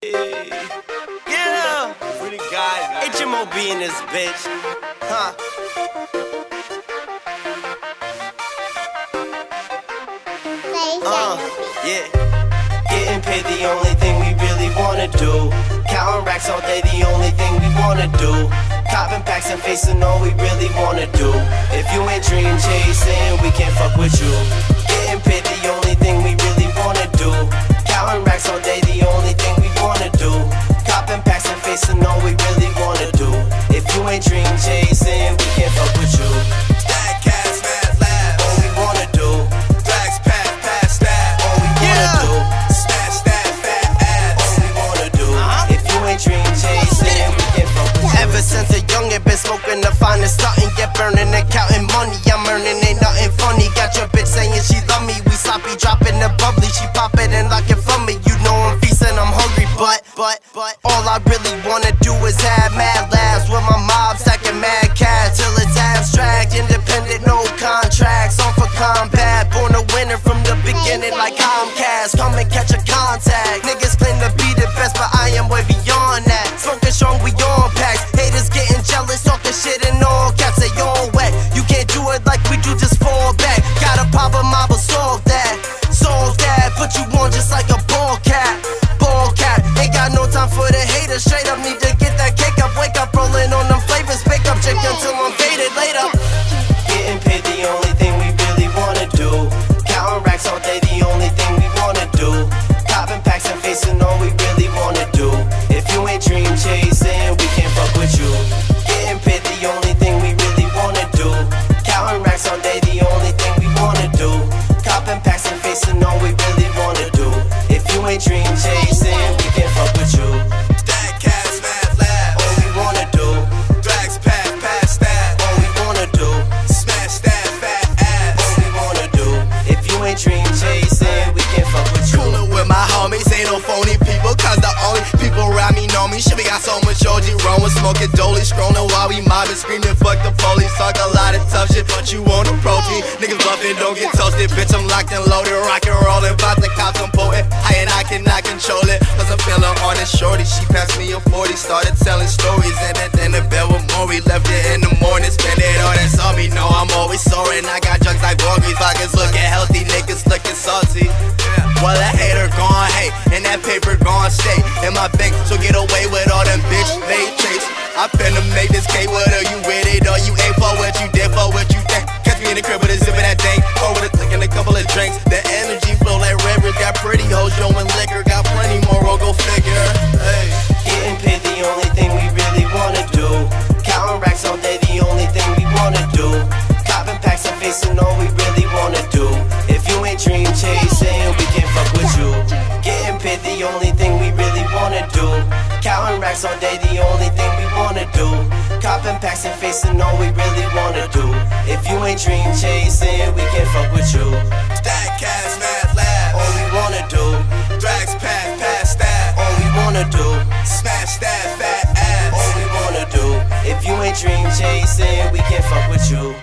Yeah, pretty guys. HMOB in this bitch. Huh? Yeah. Getting paid the only thing we really wanna do. Counting racks all day, the only thing we wanna do. Copping packs and facing all we really wanna do. If you ain't dream chasing, we can't fuck with you. Getting paid the only thing we really wanna do. Counting racks all day, the only thing we wanna do. Copping packs and facing all we really wanna do. If you ain't dream chasing, we can't fuck with you. Stack cash, fast laugh, all we wanna do. Flex, pass, stat, all we wanna do. Smash that fat ass, all we wanna do. If you ain't dream chasing, we can't fuck with you. Ever since a youngin' been smoking the finest, starting get burning and counting money. I'm earning, ain't nothing funny. Got your bitch saying she love me. We sloppy dropping the bubbly, she pop it and lock it from me. You know I'm feasting, I'm hungry, but all I really wanna do is have mad laughs with my mob, stacking mad cash till it's abstract. Independent, no contracts, on for combat. Born a winner from the beginning like Comcast. Come and catch a contact. Niggas claim to be the best, but I am way beyond that. Smoking strong, we on packs. Haters getting jealous, talking shit and all caps. They all wet. You can't do it like we do, just fall back. Got a problem, I will solve that. Solve that, put you on just like a ball cap. Ball cap, ain't got no time for the haters. Straight up need to get that cake up. Wake up, rolling on them flavors. Bake up, check until I'm faded later. Getting paid the only thing we really wanna do. Counting racks all day, the only thing we wanna do. Copping packs and facing all we really wanna do. If you ain't dream chasing, we can't fuck with you. Getting paid the only thing we really wanna do. Counting racks all day, the only thing we wanna do. Copping packs and facing all we really wanna do. If you ain't dream chasing, we can't fuck with you. Stack cash, fast laugh, all we wanna do. Drags pass stat, all we wanna do. Smash that fat ass, all we wanna do. If you ain't dream chasing, we can't fuck with you. Coolin' with my homies, ain't no phony people, cause the only people around me know me. Shit, we got so much OG rolling, smoking dolly, scrolling while we mobbing, screaming fuck the police. Talk a lot of tough shit, but you want a protein. Niggas bluffing, don't get toasted, bitch, I'm locked and loaded, rock and rollin', bout the cops, I'm potent. I cannot control it, cause I'm feeling on it. Shorty, she passed me a 40, started telling stories, and then the bell with more. We left it in the morning, spend it all that's on me. No, I'm always soaring, I got drugs like Borgies. Pockets looking healthy, niggas looking salty. Well, that hater gon' hate, and that paper gon' stay in my bank, so get away with all them bitch made traits. I finna make this cake, whether you with it or you ain't. For what you did, for what you think. Catch me in the crib with a zip of that dank, or with a click and a couple of drinks. The energy flow like rivers, got pretty hoes showing liquor, got plenty more, go figure. Hey. Getting paid the only thing we really wanna do. Counting racks all day, the only thing we wanna do. Copping packs and facing all we really wanna do. If you ain't dream chasing, we can't fuck with you. Getting paid the only thing we really wanna do. Counting racks all day, the only thing we wanna do. Copping packs and facing all we really wanna do. If you ain't dream chasing, we can't fuck with you. Stack cash, fast laugh, all we wanna do. Drags pass stat, all we wanna do. Smash that fat ass, all we wanna do. If you ain't dream chasing, we can't fuck with you.